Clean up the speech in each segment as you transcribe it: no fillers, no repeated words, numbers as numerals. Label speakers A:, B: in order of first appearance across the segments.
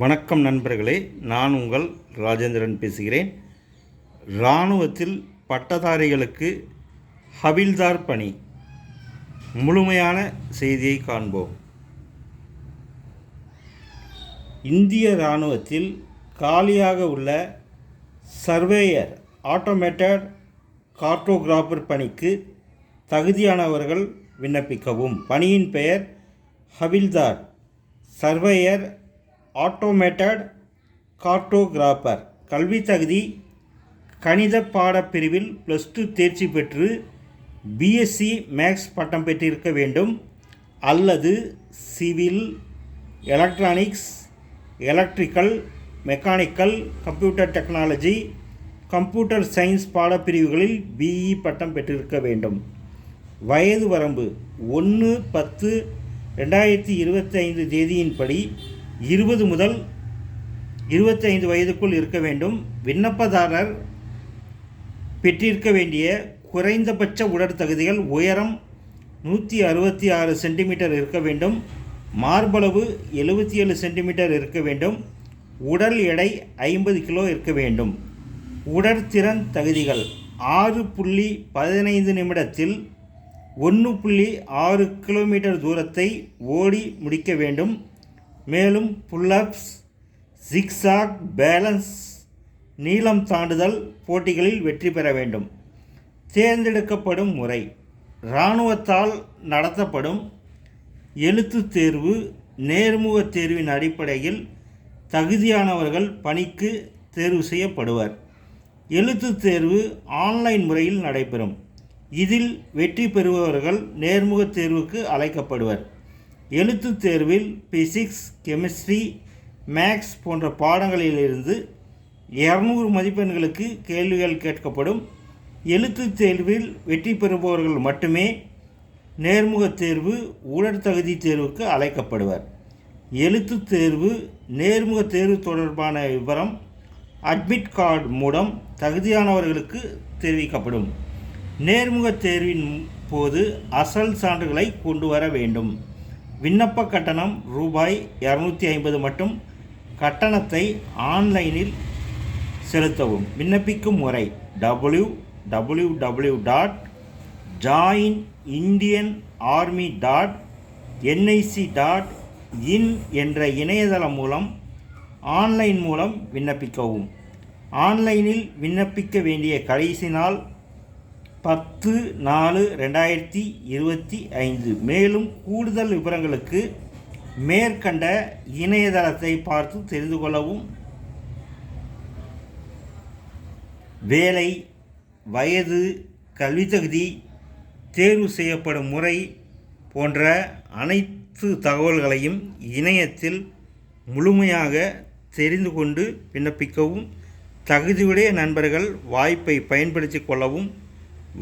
A: வணக்கம் நண்பர்களே, நான் உங்கள் ராஜேந்திரன் பேசுகிறேன். இராணுவத்தில் பட்டதாரிகளுக்கு ஹவில்தார் பணி முழுமையான செய்தியை காண்போம். இந்திய இராணுவத்தில் காலியாக உள்ள சர்வேயர் ஆட்டோமேட்டட் கார்ட்டோகிராஃபர் பணிக்கு தகுதியானவர்கள் விண்ணப்பிக்கவும். பணியின் பெயர் ஹவில்தார் சர்வேயர் ஆட்டோமேட்டட் கார்ட்டோகிராஃபர். கல்வி தகுதி கணித பாடப்பிரிவில் +2 தேர்ச்சி பெற்று பிஎஸ்சி மேக்ஸ் பட்டம் பெற்றிருக்க வேண்டும், அல்லது civil, electronics, electrical, mechanical, computer technology, computer science பாடப்பிரிவுகளில் பிஇ பட்டம் பெற்றிருக்க வேண்டும். வயது வரம்பு 1/10/2025 தேதியின்படி 20 முதல் 25 வயதுக்குள் இருக்க வேண்டும். விண்ணப்பதாரர் பெற்றிருக்க வேண்டிய குறைந்தபட்ச உடற்தகுதிகள்: உயரம் 166 சென்டிமீட்டர் இருக்க வேண்டும், மார்பளவு 77 சென்டிமீட்டர் இருக்க வேண்டும், உடல் எடை 50 கிலோ இருக்க வேண்டும். உடற்திறன் தகுதிகள்: 6.15 நிமிடத்தில் 1.6 கிலோமீட்டர் தூரத்தை ஓடி முடிக்க வேண்டும். மேலும் புல்லப்ஸ், ஜிக்ஸாக், பேலன்ஸ், நீளம் தாண்டுதல் போட்டிகளில் வெற்றி பெற வேண்டும். தேர்ந்தெடுக்கப்படும் முறை: இராணுவத்தால் நடத்தப்படும் எழுத்துத் தேர்வு. நேர்முகத் தேர்வின் அடிப்படையில் தகுதியானவர்கள் பணிக்கு தேர்வு செய்யப்படுவர். எழுத்துத் தேர்வு ஆன்லைன் முறையில் நடைபெறும். இதில் வெற்றி பெறுபவர்கள் நேர்முகத் தேர்வுக்கு அழைக்கப்படுவர். எழுத்துத் தேர்வில் பிசிக்ஸ், கெமிஸ்ட்ரி, மேக்ஸ் போன்ற பாடங்களிலிருந்து 200 மதிப்பெண்களுக்கு கேள்விகள் கேட்கப்படும். எழுத்துத் தேர்வில் வெற்றி பெறுபவர்கள் மட்டுமே நேர்முகத் தேர்வு, உடற்தகுதி தேர்வுக்கு அழைக்கப்படுவர். எழுத்துத் தேர்வு, நேர்முகத் தேர்வு தொடர்பான விவரம் அட்மிட் கார்டு மூலம் தகுதியானவர்களுக்கு தெரிவிக்கப்படும். நேர்முகத் தேர்வின் போது அசல் சான்றுகளை கொண்டு வர வேண்டும். விண்ணப்ப கட்டணம் ரூபாய் 250 மட்டும். கட்டணத்தை ஆன்லைனில் செலுத்தவும். விண்ணப்பிக்கும் முறை: www.joinindianarmy.nic.in என்ற இணையதளம் மூலம் ஆன்லைன் மூலம் விண்ணப்பிக்கவும். ஆன்லைனில் விண்ணப்பிக்க வேண்டிய கடைசி நாள் 10/4/2025. மேலும் கூடுதல் விவரங்களுக்கு மேற்கண்ட இணையதளத்தை பார்த்து தெரிந்து கொள்ளவும். வேலை, வயது, கல்வி தகுதி, தேர்வு செய்யப்படும் முறை போன்ற அனைத்து தகவல்களையும் இணையத்தில் முழுமையாக தெரிந்து கொண்டு விண்ணப்பிக்கவும். தகுதியுடைய நண்பர்கள் வாய்ப்பை பயன்படுத்தி கொள்ளவும்.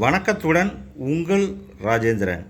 A: வணக்கத்துடன் உங்கள் ராஜேந்திரன்.